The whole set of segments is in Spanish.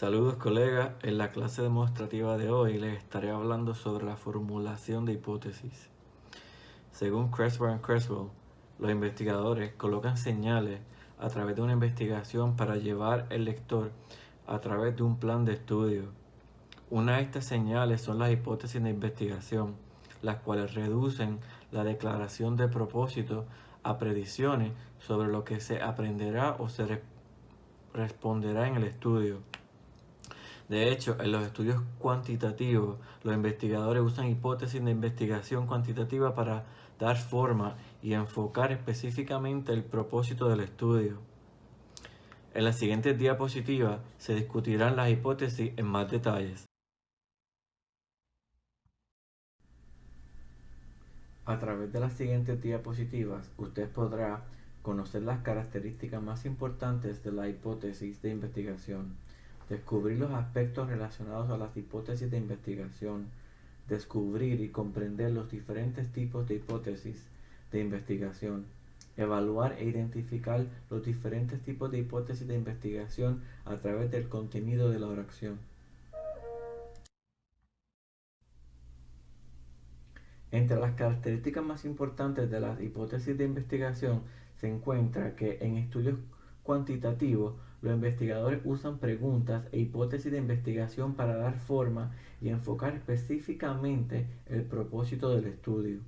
Saludos colegas, en la clase demostrativa de hoy les estaré hablando sobre la formulación de hipótesis. Según Creswell y Creswell, los investigadores colocan señales a través de una investigación para llevar el lector a través de un plan de estudio. Una de estas señales son las hipótesis de investigación, las cuales reducen la declaración de propósito a predicciones sobre lo que se aprenderá o se responderá en el estudio. De hecho, en los estudios cuantitativos, los investigadores usan hipótesis de investigación cuantitativa para dar forma y enfocar específicamente el propósito del estudio. En las siguientes diapositivas se discutirán las hipótesis en más detalles. A través de las siguientes diapositivas, usted podrá conocer las características más importantes de la hipótesis de investigación, descubrir los aspectos relacionados a las hipótesis de investigación, descubrir y comprender los diferentes tipos de hipótesis de investigación, evaluar e identificar los diferentes tipos de hipótesis de investigación a través del contenido de la oración. Entre las características más importantes de las hipótesis de investigación se encuentra que en estudios cuantitativos los investigadores usan preguntas e hipótesis de investigación para dar forma y enfocar específicamente el propósito del estudio.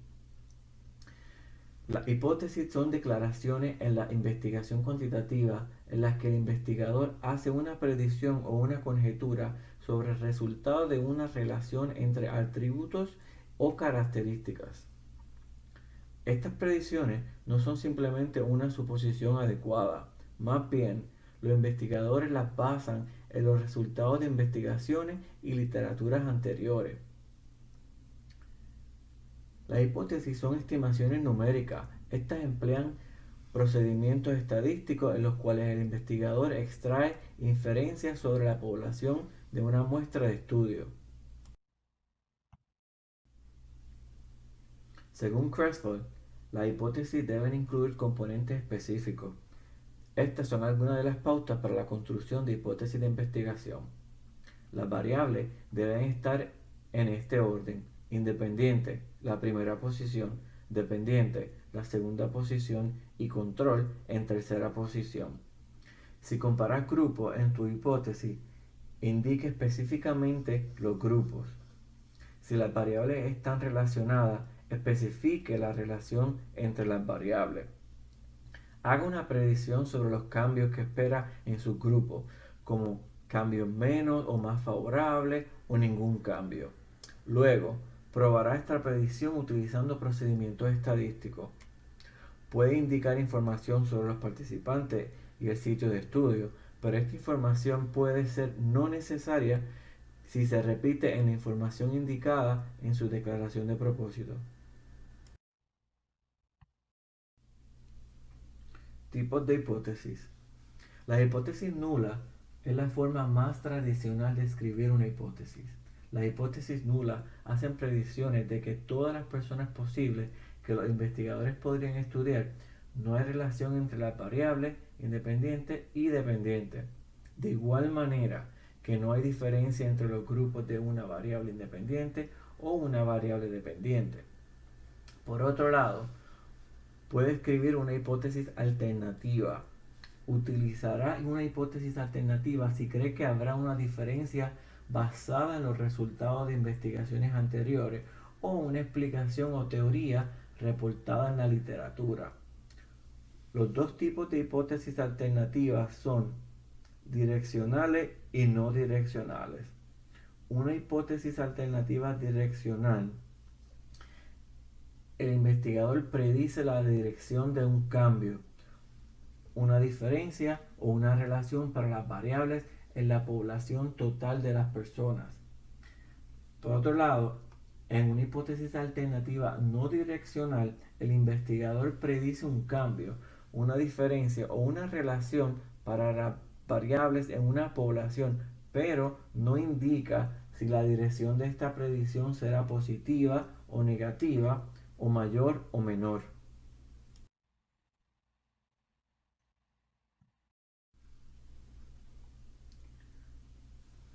Las hipótesis son declaraciones en la investigación cuantitativa en las que el investigador hace una predicción o una conjetura sobre el resultado de una relación entre atributos o características. Estas predicciones no son simplemente una suposición adecuada, más bien los investigadores las basan en los resultados de investigaciones y literaturas anteriores. Las hipótesis son estimaciones numéricas. Estas emplean procedimientos estadísticos en los cuales el investigador extrae inferencias sobre la población de una muestra de estudio. Según Creswell, las hipótesis deben incluir componentes específicos. Estas son algunas de las pautas para la construcción de hipótesis de investigación. Las variables deben estar en este orden: independiente, la primera posición; dependiente, la segunda posición; y control, en tercera posición. Si comparas grupos en tu hipótesis, indique específicamente los grupos. Si las variables están relacionadas, especifique la relación entre las variables. Haga una predicción sobre los cambios que espera en su grupo, como cambios menos o más favorables o ningún cambio. Luego, probará esta predicción utilizando procedimientos estadísticos. Puede indicar información sobre los participantes y el sitio de estudio, pero esta información puede ser no necesaria si se repite en la información indicada en su declaración de propósito. Tipos de hipótesis. La hipótesis nula es la forma más tradicional de escribir una hipótesis. Las hipótesis nulas hacen predicciones de que todas las personas posibles que los investigadores podrían estudiar. No hay relación entre las variables independiente y dependiente. De igual manera que no hay diferencia entre los grupos de una variable independiente o una variable dependiente. Por otro lado, puede escribir una hipótesis alternativa. Utilizará una hipótesis alternativa si cree que habrá una diferencia basada en los resultados de investigaciones anteriores o una explicación o teoría reportada en la literatura. Los dos tipos de hipótesis alternativas son direccionales y no direccionales. Una hipótesis alternativa direccional: el investigador predice la dirección de un cambio, una diferencia o una relación para las variables en la población total de las personas. Por otro lado, en una hipótesis alternativa no direccional, el investigador predice un cambio, una diferencia o una relación para las variables en una población, pero no indica si la dirección de esta predicción será positiva o negativa, o mayor o menor.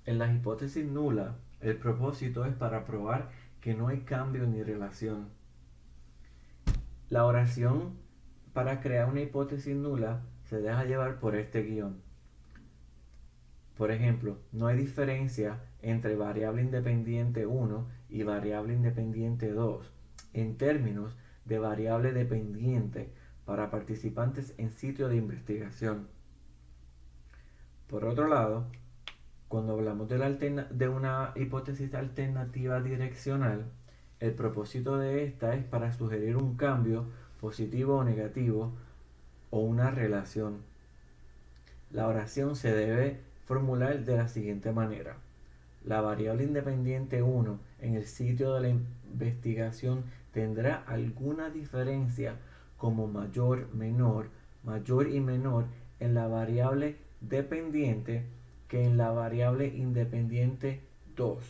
En la hipótesis nula, el propósito es para probar que no hay cambio ni relación. La oración para crear una hipótesis nula se deja llevar por este guión. Por ejemplo, no hay diferencia entre variable independiente 1 y variable independiente 2 en términos de variable dependiente para participantes en sitio de investigación. Por otro lado, cuando hablamos de una hipótesis alternativa direccional, el propósito de esta es para sugerir un cambio positivo o negativo o una relación. La oración se debe formular de la siguiente manera. La variable independiente 1 en el sitio de la investigación tendrá alguna diferencia como mayor y menor en la variable dependiente que en la variable independiente 2.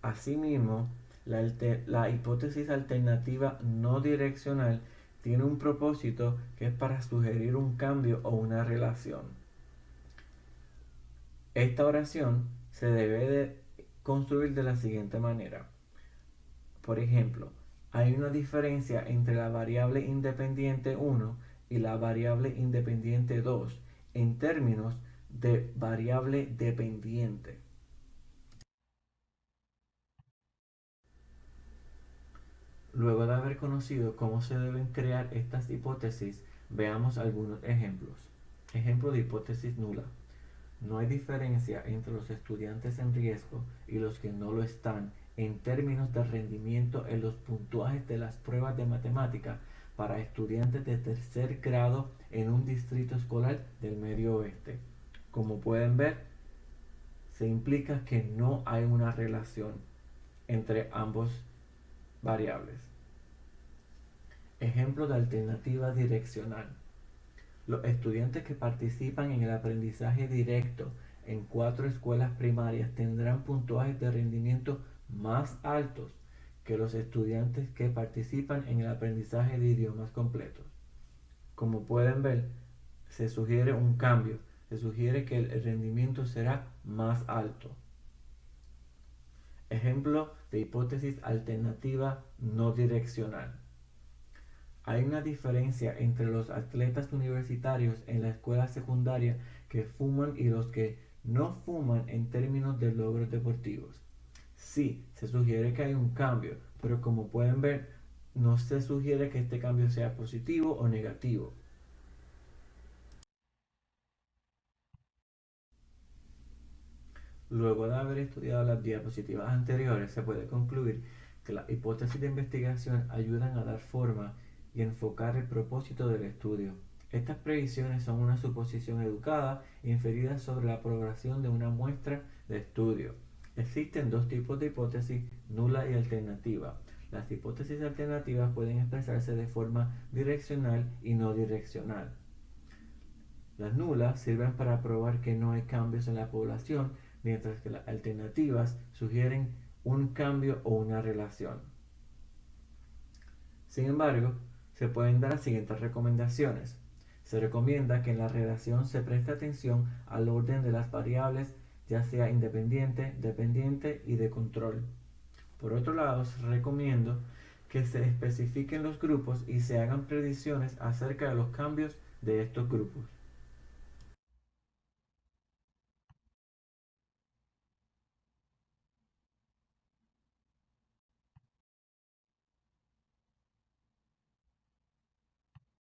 Asimismo, la hipótesis alternativa no direccional tiene un propósito que es para sugerir un cambio o una relación. Esta oración se debe de construir de la siguiente manera. Por ejemplo, hay una diferencia entre la variable independiente 1 y la variable independiente 2 en términos de variable dependiente. Luego de haber conocido cómo se deben crear estas hipótesis, veamos algunos ejemplos. Ejemplo de hipótesis nula. No hay diferencia entre los estudiantes en riesgo y los que no lo están en términos de rendimiento en los puntuajes de las pruebas de matemática para estudiantes de tercer grado en un distrito escolar del Medio Oeste. Como pueden ver, se implica que no hay una relación entre ambos variables. Ejemplo de alternativa direccional. Los estudiantes que participan en el aprendizaje directo en 4 escuelas primarias tendrán puntuajes de rendimiento más altos que los estudiantes que participan en el aprendizaje de idiomas completos. Como pueden ver, se sugiere un cambio, se sugiere que el rendimiento será más alto. Ejemplo de hipótesis alternativa no direccional. Hay una diferencia entre los atletas universitarios en la escuela secundaria que fuman y los que no fuman en términos de logros deportivos. Sí, se sugiere que hay un cambio, pero como pueden ver, no se sugiere que este cambio sea positivo o negativo. Luego de haber estudiado las diapositivas anteriores, se puede concluir que las hipótesis de investigación ayudan a dar forma y enfocar el propósito del estudio. Estas previsiones son una suposición educada inferida sobre la progresión de una muestra de estudio. Existen dos tipos de hipótesis, nula y alternativa. Las hipótesis alternativas pueden expresarse de forma direccional y no direccional. Las nulas sirven para probar que no hay cambios en la población, mientras que las alternativas sugieren un cambio o una relación. Sin embargo, se pueden dar las siguientes recomendaciones. Se recomienda que en la redacción se preste atención al orden de las variables, ya sea independiente, dependiente y de control. Por otro lado, se recomienda que se especifiquen los grupos y se hagan predicciones acerca de los cambios de estos grupos.